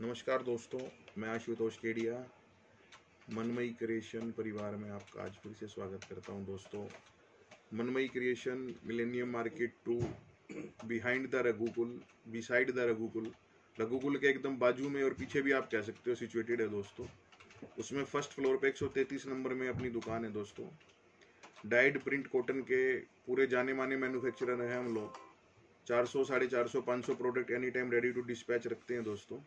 नमस्कार दोस्तों, मैं आशुतोष केडिया मनमयी क्रिएशन परिवार में आपका आज फिर से स्वागत करता हूं। दोस्तों, Manmayi creation millennium market 2 behind the Raghukul, beside the Raghukul, Raghukul के एकदम बाजू में और पीछे भी आप कह सकते हो सिचुएटेड है दोस्तों। उसमें फर्स्ट फ्लोर पे 133 नंबर में अपनी दुकान है दोस्तों। डाइड प्रिंट कॉटन के पूरे जाने माने मैन्युफैक्चरर हैं हम लोग। 400, 450, 500 product any time ready to dispatch रखते हैं दोस्तों।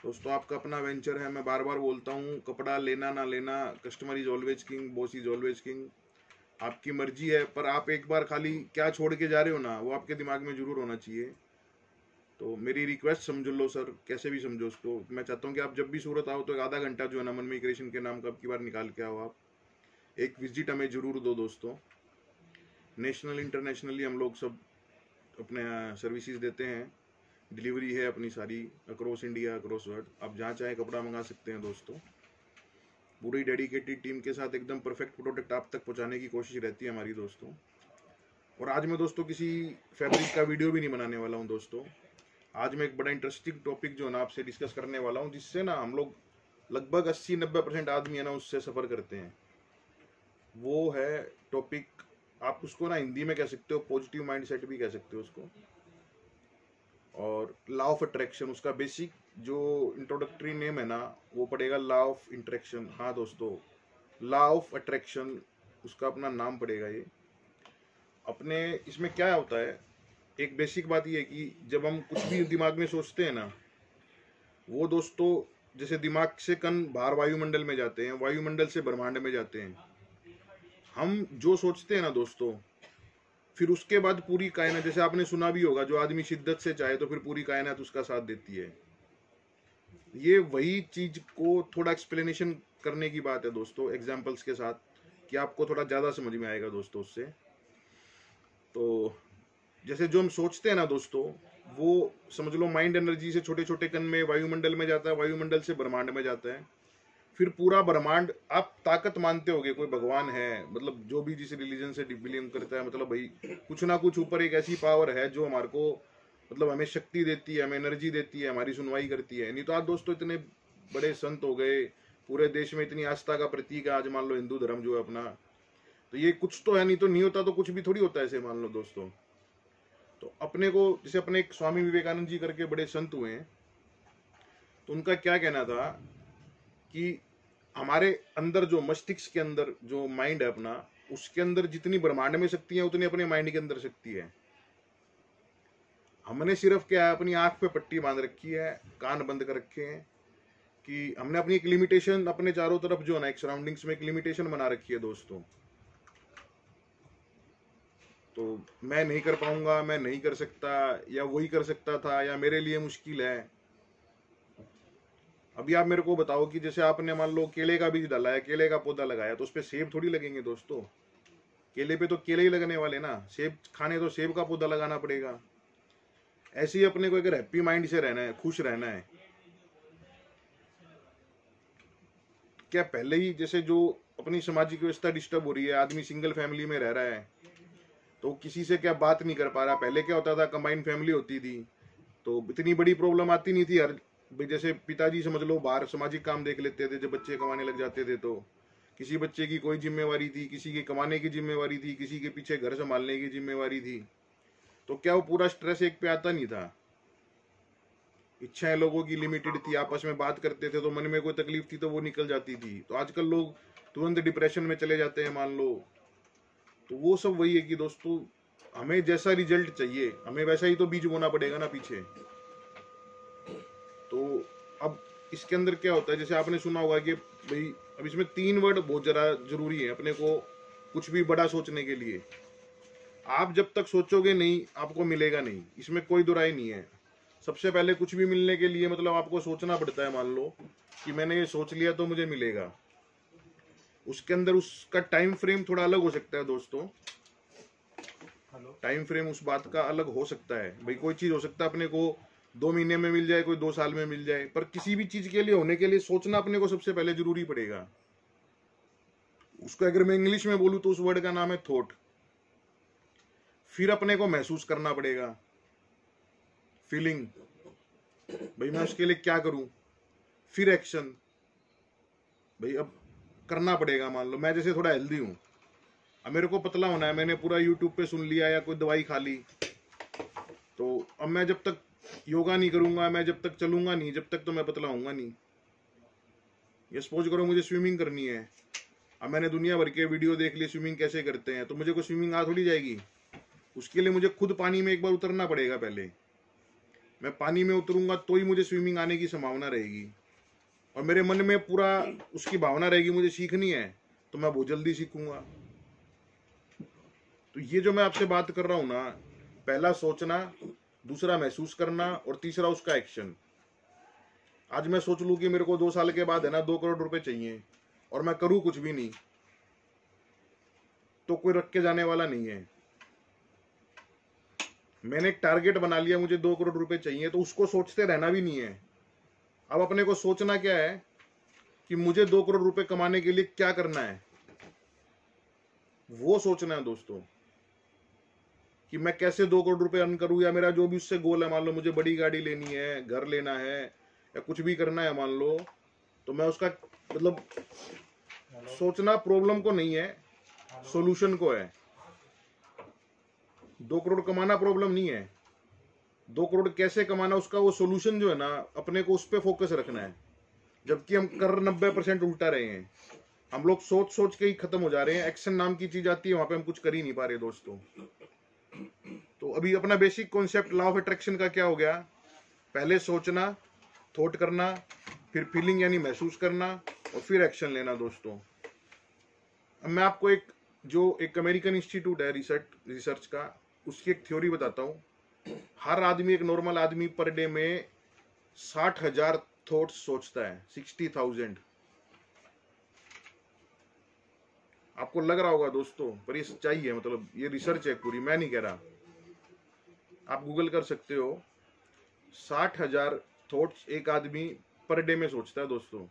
आपका अपना वेंचर है। मैं बार बार बोलता हूँ, कपड़ा लेना ना लेना, customer is always king, boss is always king. आपकी मर्जी है, पर आप एक बार खाली क्या छोड़ के जा रहे हो ना, वो आपके दिमाग में जरूर होना चाहिए। तो मेरी रिक्वेस्ट समझ लो सर, कैसे भी समझो उसको। मैं चाहता हूँ कि आप जब भी सूरत आओ तो एक आधा घंटा जो है ना मनमयी क्रिएशन के नाम का अब की बार निकाल के आओ। आप एक विजिट हमें जरूर दो दोस्तों। नेशनल इंटरनेशनली हम लोग सब अपने सर्विसेज देते हैं। डिलीवरी है अपनी सारी अक्रॉस इंडिया, अक्रॉस वर्ल्ड। आप जहाँ चाहे कपड़ा मंगा सकते हैं दोस्तों। पूरी डेडिकेटेड टीम के साथ एकदम परफेक्ट प्रोडक्ट आप तक पहुँचाने की कोशिश रहती है हमारी दोस्तों। और आज मैं दोस्तों किसी फैब्रिक का वीडियो भी नहीं बनाने वाला हूँ दोस्तों। आज मैं एक बड़ा इंटरेस्टिंग टॉपिक जो है ना आपसे डिस्कस करने वाला हूँ, जिससे ना हम लोग लगभग 80-90% आदमी है ना उससे सफ़र करते हैं। वो है टॉपिक, आप उसको ना हिंदी में कह सकते हो पॉजिटिव माइंडसेट भी कह सकते हो उसको, और लॉ ऑफ अट्रैक्शन। उसका बेसिक जो इंट्रोडक्टरी नेम है ना वो पड़ेगा लॉ ऑफ इंट्रैक्शन। हाँ दोस्तों, लॉ ऑफ अट्रैक्शन उसका अपना नाम पड़ेगा ये। अपने इसमें क्या होता है, एक बेसिक बात ये है कि जब हम कुछ भी दिमाग में सोचते हैं ना, वो दोस्तों जैसे दिमाग से कण बाहर वायुमंडल में जाते हैं, वायुमंडल से ब्रह्मांड में जाते हैं। हम जो सोचते हैं ना दोस्तों, फिर उसके बाद पूरी कायनात, जैसे आपने सुना भी होगा, जो आदमी शिद्दत से चाहे तो फिर पूरी कायनात उसका साथ देती है। ये वही चीज को थोड़ा एक्सप्लेनेशन करने की बात है दोस्तों, एग्जांपल्स के साथ, कि आपको थोड़ा ज़्यादा समझ में आएगा दोस्तों उससे। तो जैसे जो हम सोचते हैं ना दोस्तों, वो समझ लो माइंड एनर्जी से छोटे छोटे कण में वायुमंडल में जाता है, वायुमंडल से ब्रह्मांड में जाता है, फिर पूरा ब्रह्मांड। आप ताकत मानते होगे कोई भगवान है, मतलब जो भी जिस रिलीजन से बिलीव करता है, मतलब भाई कुछ ना कुछ ऊपर एक ऐसी पावर है जो हमारे को मतलब हमें शक्ति देती है, हमें एनर्जी देती है, हमारी सुनवाई करती है। नहीं तो आज दोस्तों इतने बड़े संत हो गए, पूरे देश में इतनी आस्था का प्रतीक है आज मान लो हिंदू धर्म जो है अपना, तो ये कुछ तो है। नहीं तो नहीं होता तो कुछ भी थोड़ी होता है ऐसे मान लो दोस्तों। तो अपने को जैसे अपने एक स्वामी विवेकानंद जी करके बड़े संत हुए हैं, तो उनका क्या कहना था कि हमारे अंदर जो मस्तिष्क के अंदर जो माइंड है अपना, उसके अंदर जितनी ब्रह्मांड में शक्ति है उतनी अपने माइंड के अंदर शक्ति है। हमने सिर्फ क्या है, अपनी आंख पे पट्टी बांध रखी है, कान बंद कर रखे हैं, कि हमने अपनी एक लिमिटेशन अपने चारों तरफ जो है ना एक सराउंडिंग्स में एक लिमिटेशन बना रखी है दोस्तों। तो मैं नहीं कर पाऊंगा, मैं नहीं कर सकता, या वही कर सकता था, या मेरे लिए मुश्किल है। अभी आप मेरे को बताओ कि जैसे आपने मान लो केले का बीज डाला है, केले का पौधा लगाया, तो उस पर सेब थोड़ी लगेंगे दोस्तों। केले पे तो केले ही लगने वाले ना, सेब खाने तो सेब का पौधा लगाना पड़ेगा। ऐसे ही अपने को अगर हैप्पी माइंड से रहना है, खुश रहना है, क्या पहले ही जैसे जो अपनी सामाजिक व्यवस्था डिस्टर्ब हो रही है, आदमी सिंगल फैमिली में रह रहा है तो किसी से क्या बात नहीं कर पा रहा। पहले क्या होता था, कंबाइंड फैमिली होती थी तो इतनी बड़ी प्रॉब्लम आती नहीं थी। हर जैसे पिताजी समझ लो बाहर सामाजिक काम देख लेते थे, जब बच्चे कमाने लग जाते थे तो किसी बच्चे की कोई जिम्मेवारी थी, किसी की कमाने की जिम्मेवारी थी, किसी के पीछे घर संभालने की जिम्मेवारी थी। तो क्या वो पूरा स्ट्रेस एक पे आता नहीं था। इच्छाएं लोगों की लिमिटेड थी, आपस में बात करते थे तो मन में कोई तकलीफ थी तो वो निकल जाती थी। तो आजकल लोग तुरंत डिप्रेशन में चले जाते हैं मान लो। तो वो सब वही है कि दोस्तों हमें जैसा रिजल्ट चाहिए हमें वैसा ही तो बीज बोना पड़ेगा ना पीछे। तो अब इसके अंदर क्या होता है, जैसे आपने सुना होगा कि भाई अब इसमें 3 वर्ड बहुत जरा जरूरी है अपने को कुछ भी बड़ा सोचने के लिए। आप जब तक सोचोगे नहीं आपको मिलेगा नहीं, इसमें कोई दुराई नहीं है। सबसे पहले कुछ भी मिलने के लिए मतलब आपको सोचना पड़ता है। मान लो कि मैंने ये सोच लिया तो मुझे मिलेगा, उसके अंदर उसका टाइम फ्रेम थोड़ा अलग हो सकता है दोस्तों। टाइम फ्रेम उस बात का अलग हो सकता है। भाई कोई चीज हो सकता है अपने को 2 महीने में मिल जाए, कोई 2 साल में मिल जाए, पर किसी भी चीज के लिए होने के लिए सोचना अपने को सबसे पहले जरूरी पड़ेगा। उसको अगर मैं इंग्लिश में बोलूं तो उस वर्ड का नाम है थॉट। फिर अपने को महसूस करना पड़ेगा, फीलिंग। भाई मैं उसके लिए क्या करूं, फिर एक्शन। भाई अब करना पड़ेगा। मान लो मैं जैसे थोड़ा हेल्दी हूं, अब मेरे को पतला होना है, मैंने पूरा यूट्यूब पे सुन लिया या कोई दवाई खा ली, तो अब मैं जब तक योगा नहीं करूंगा, मैं जब तक चलूंगा नहीं, जब तक तो मैं पतला होऊंगा नहीं। ये सपोज करो मुझे स्विमिंग करनी है, अब मैंने दुनिया भर के वीडियो देख लिए स्विमिंग कैसे करते हैं, तो मुझे कोई स्विमिंग आ थोड़ी जाएगी। उसके लिए मुझे खुद पानी में एक बार उतरना पड़ेगा। पहले मैं पानी में उतरूंगा तो ही मुझे स्विमिंग आने की संभावना रहेगी, और मेरे मन में पूरा उसकी भावना रहेगी मुझे सीखनी है, तो मैं बहुत जल्दी सीखूंगा। तो ये जो मैं आपसे बात कर रहा हूं ना, पहला सोचना, दूसरा महसूस करना, और तीसरा उसका एक्शन। आज मैं सोच लूं कि मेरे को 2 साल के बाद है ना 2 करोड़ रुपए चाहिए, और मैं करूं कुछ भी नहीं, तो कोई रख के जाने वाला नहीं है। मैंने एक टारगेट बना लिया, मुझे 2 करोड़ रुपए चाहिए, तो उसको सोचते रहना भी नहीं है। अब अपने को सोचना क्या है कि मुझे 2 करोड़ रुपए कमाने के लिए क्या करना है, वो सोचना है दोस्तों, कि मैं कैसे 2 करोड़ रुपए अर्न करूं, या मेरा जो भी उससे गोल है। मान लो मुझे बड़ी गाड़ी लेनी है, घर लेना है, या कुछ भी करना है मान लो, तो मैं उसका मतलब सोचना प्रॉब्लम को नहीं है, सॉल्यूशन को है। 2 करोड़ कमाना प्रॉब्लम नहीं है, 2 करोड़ कैसे कमाना उसका वो सॉल्यूशन जो है ना, अपने को उस पर फोकस रखना है। जबकि हम कर 90% उल्टा रहे हैं। हम लोग सोच सोच के ही खत्म हो जा रहे हैं। एक्शन नाम की चीज आती है, वहां पे हम कुछ कर ही नहीं पा रहे दोस्तों। तो अभी अपना basic concept law of attraction का क्या हो गया, पहले सोचना, थॉट करना, फिर फीलिंग यानी महसूस करना, और फिर एक्शन लेना दोस्तों। अब मैं आपको एक अमेरिकन इंस्टीट्यूट है रिसर्च का, उसकी एक थ्योरी बताता हूँ। हर आदमी, एक नॉर्मल आदमी पर डे में 60,000 थॉट्स सोचता है, 60,000। आपको लग रहा होगा दोस्तों, पर ये सच्चाई है, मतलब ये रिसर्च है पूरी, मैं नहीं कह रहा। आप गूगल कर सकते हो, 60,000 थॉट्स एक आदमी पर डे में सोचता है दोस्तों।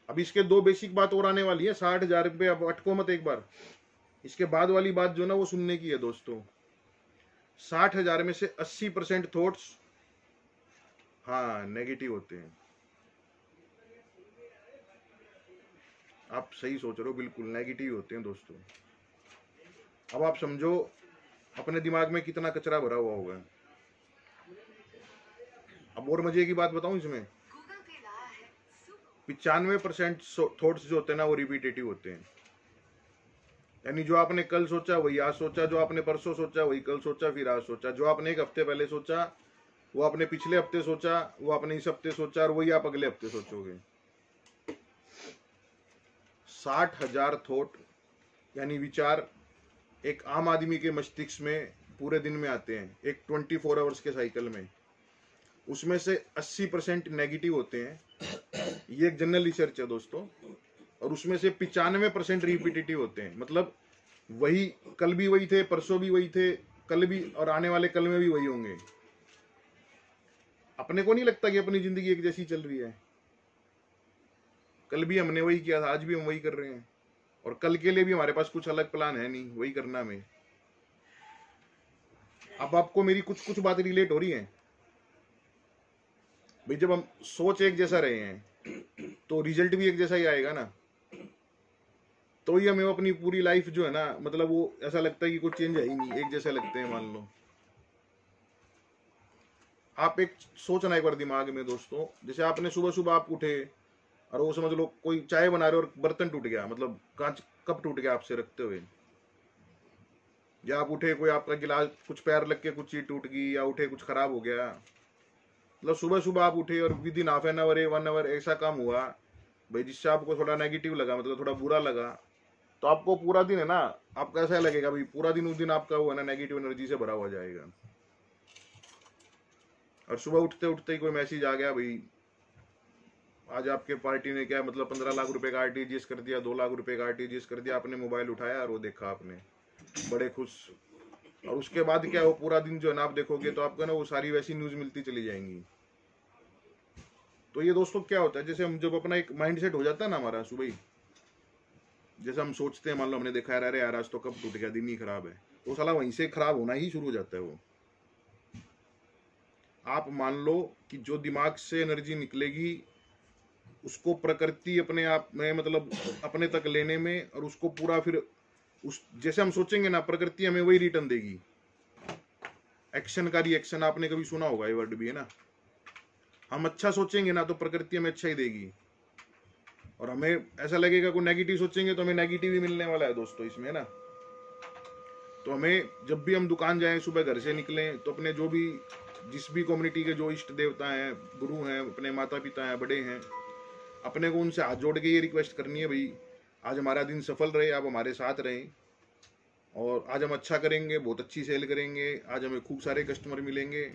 अब इसके 2 बेसिक बात और आने वाली है। 60,000 पे अब अटको मत एक बार, इसके बाद वाली बात जो ना वो सुनने की है दोस्तों। 60,000 में से 80% थॉट्स हाँ नेगेटिव होते हैं। आप सही सोच रहे हो, बिल्कुल नेगेटिव होते हैं दोस्तों। अब आप समझो अपने दिमाग में कितना कचरा भरा हुआ होगा। अब और मजे की बात बताऊं, इसमें 95% थॉट्स जो होते हैं ना वो रिपीटेटिव होते हैं। यानी जो आपने कल सोचा वही आज सोचा, जो आपने परसों सोचा वही कल सोचा, फिर आज सोचा। जो आपने एक हफ्ते पहले सोचा वो आपने पिछले हफ्ते सोचा, वो आपने इस हफ्ते सोचा, और वही आप अगले हफ्ते सोचोगे। 60,000 थॉट यानी विचार एक आम आदमी के मस्तिष्क में पूरे दिन में आते हैं, एक 24 आवर्स के साइकिल में। उसमें से 80% नेगेटिव होते हैं, ये एक जनरल रिसर्च है दोस्तों। और उसमें से 95% रिपीटेटिव होते हैं, मतलब वही कल भी वही थे, परसों भी वही थे, कल भी और आने वाले कल में भी वही होंगे। अपने को नहीं लगता कि अपनी जिंदगी एक जैसी चल रही है? कल भी हमने वही किया था, आज भी हम वही कर रहे हैं, और कल के लिए भी हमारे पास कुछ अलग प्लान है नहीं, वही करना हमें। अब आपको मेरी कुछ कुछ बातें रिलेट हो रही हैं भाई? जब हम सोच एक जैसा रहे हैं तो रिजल्ट भी एक जैसा ही आएगा ना, तो ही हमें अपनी पूरी लाइफ जो है ना, मतलब वो ऐसा लगता है कि कुछ चेंज है ही नहीं, एक जैसे लगते हैं। मान लो आप एक सोचना एक बार दिमाग में दोस्तों, जैसे आपने सुबह सुबह आप उठे और वो समझ लो कोई चाय बना रहे और बर्तन टूट गया, मतलब कांच कप टूट गया आपसे रखते हुए, या आप उठे कोई आपका गिलास कुछ पैर लग के कुछ चीज टूट गई, या उठे कुछ खराब हो गया। मतलब सुबह सुबह आप उठे और within half an hour 1 hour ऐसा काम हुआ भाई जिससे आपको थोड़ा नेगेटिव लगा, मतलब थोड़ा बुरा लगा, तो आपको पूरा दिन है ना, आपको ऐसा लगेगा भाई पूरा दिन उस दिन आपका वो है ना नेगेटिव एनर्जी से भरा हुआ जाएगा। और सुबह उठते उठते ही कोई मैसेज आ गया भाई आज आपके पार्टी ने क्या मतलब 15 लाख रुपए का आरटीजीएस कर दिया, 2 लाख रुपए का आरटीजीएस कर दिया। आपने मोबाइल उठाया और वो देखा आपने, बड़े खुश। और उसके बाद क्या, वो पूरा दिन जो है ना आप देखोगे तो आपको ना वो सारी वैसी न्यूज मिलती चली जाएंगी। तो ये दोस्तों क्या होता है, जैसे हम जब अपना एक माइंड सेट हो जाता है ना हमारा सुबह ही, जैसे हम सोचते हैं, मान लो हमने देखा है अरे यार आज तो कब टूट गया, दिन ही खराब है, तो साला वहीं से खराब होना ही शुरू हो जाता है वो। आप मान लो कि जो दिमाग से एनर्जी निकलेगी उसको प्रकृति अपने आप में मतलब अपने तक लेने में, और उसको पूरा फिर उस जैसे हम सोचेंगे ना, प्रकृति हमें वही रिटर्न देगी। एक्शन का रिएक्शन, आपने कभी सुना होगा, ये वर्ड भी है ना। हम अच्छा सोचेंगे ना तो प्रकृति हमें अच्छा ही देगी, और हमें ऐसा लगेगा कोई नेगेटिव सोचेंगे तो हमें नेगेटिव ही मिलने वाला है दोस्तों इसमें, है ना। तो हमें जब भी हम दुकान जाएं, सुबह घर से निकलें, तो अपने जो भी जिस भी कम्युनिटी के जो इष्ट देवता हैं, गुरु हैं, अपने माता पिता हैं, बड़े हैं, अपने को उनसे हाथ जोड़ के ये रिक्वेस्ट करनी है, भाई आज हमारा दिन सफल रहे, आप हमारे साथ रहें, और आज हम अच्छा करेंगे, बहुत अच्छी सेल करेंगे, आज हमें खूब सारे कस्टमर मिलेंगे।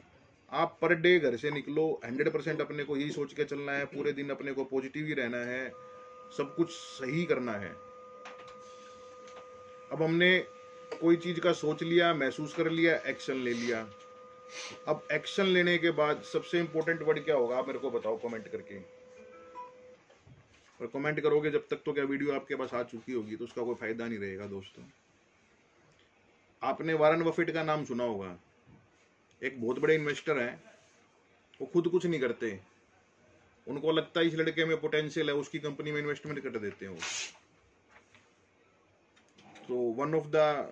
आप पर डे घर से निकलो, 100% अपने को यही सोच के चलना है, पूरे दिन अपने को पॉजिटिव ही रहना है, सब कुछ सही करना है। अब हमने कोई चीज का सोच लिया, महसूस कर लिया, एक्शन ले लिया। अब एक्शन लेने के बाद सबसे इंपॉर्टेंट वर्ड क्या होगा, आप मेरे को बताओ कमेंट करके। और कमेंट करोगे जब तक तो क्या वीडियो आपके पास आ चुकी होगी, तो उसका कोई फायदा नहीं रहेगा दोस्तों। आपने वॉरेन बफेट का नाम सुना होगा, एक बहुत बड़े इन्वेस्टर हैं, वो खुद कुछ नहीं करते, उनको लगता है इस लड़के में पोटेंशियल है, उसकी कंपनी में इन्वेस्टमेंट कर देते हैं वो। तो one of the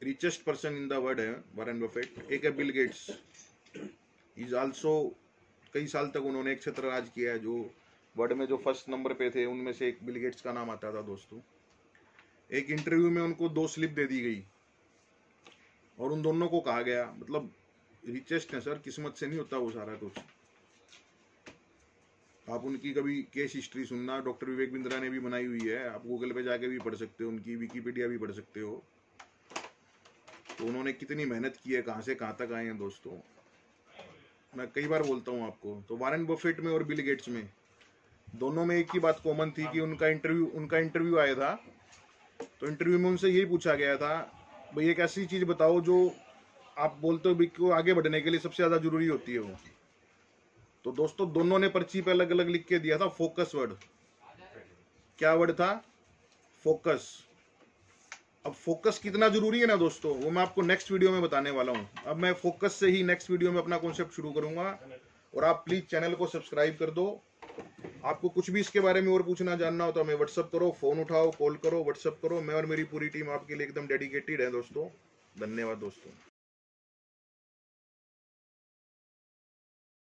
richest person in the world है वॉरेन बफेट। एक है बिल गेट्स, इज आल्सो, कई साल तक उन्होंने एक छत्र राज किया है। जो वर्ल्ड में जो फर्स्ट नंबर पे थे उनमें से एक बिल गेट्स का नाम आता था दोस्तों। एक इंटरव्यू में उनको 2 स्लिप दे दी गई, और उन दोनों को कहा गया, मतलब रिचेस्ट है सर, किस्मत से नहीं होता वो सारा कुछ। आप उनकी कभी केस हिस्ट्री सुनना, डॉक्टर विवेक बिंद्रा ने भी बनाई हुई है, आप गूगल पे जाके भी पढ़ सकते हो, उनकी विकिपीडिया भी पढ़ सकते हो। तो उन्होंने कितनी मेहनत की है, कहाँ से कहाँ तक आए हैं दोस्तों, मैं कई बार बोलता हूँ आपको। तो वॉरेन बफेट में और बिल गेट्स में, दोनों में एक ही बात कॉमन थी कि उनका इंटरव्यू आया था। तो इंटरव्यू में उनसे यही पूछा गया था, भाई एक ऐसी चीज बताओ जो आप बोलते हो कि आगे बढ़ने के लिए सबसे ज्यादा जरूरी होती है वो। तो दोस्तों दोनों ने पर्ची पे अलग अलग लिख के दिया था फोकस वर्ड। क्या वर्ड था? फोकस। अब फोकस कितना जरूरी है ना दोस्तों, वो मैं आपको नेक्स्ट वीडियो में बताने वाला हूँ। अब मैं फोकस से ही नेक्स्ट वीडियो में अपना कॉन्सेप्ट शुरू करूंगा, और आप प्लीज चैनल को सब्सक्राइब कर दो। आपको कुछ भी इसके बारे में और पूछना जानना हो तो हमें व्हाट्सअप करो, फोन उठाओ, कॉल करो, व्हाट्सअप करो। मैं और मेरी पूरी टीम आपके लिए एकदम डेडिकेटेड है दोस्तों। धन्यवाद दोस्तों।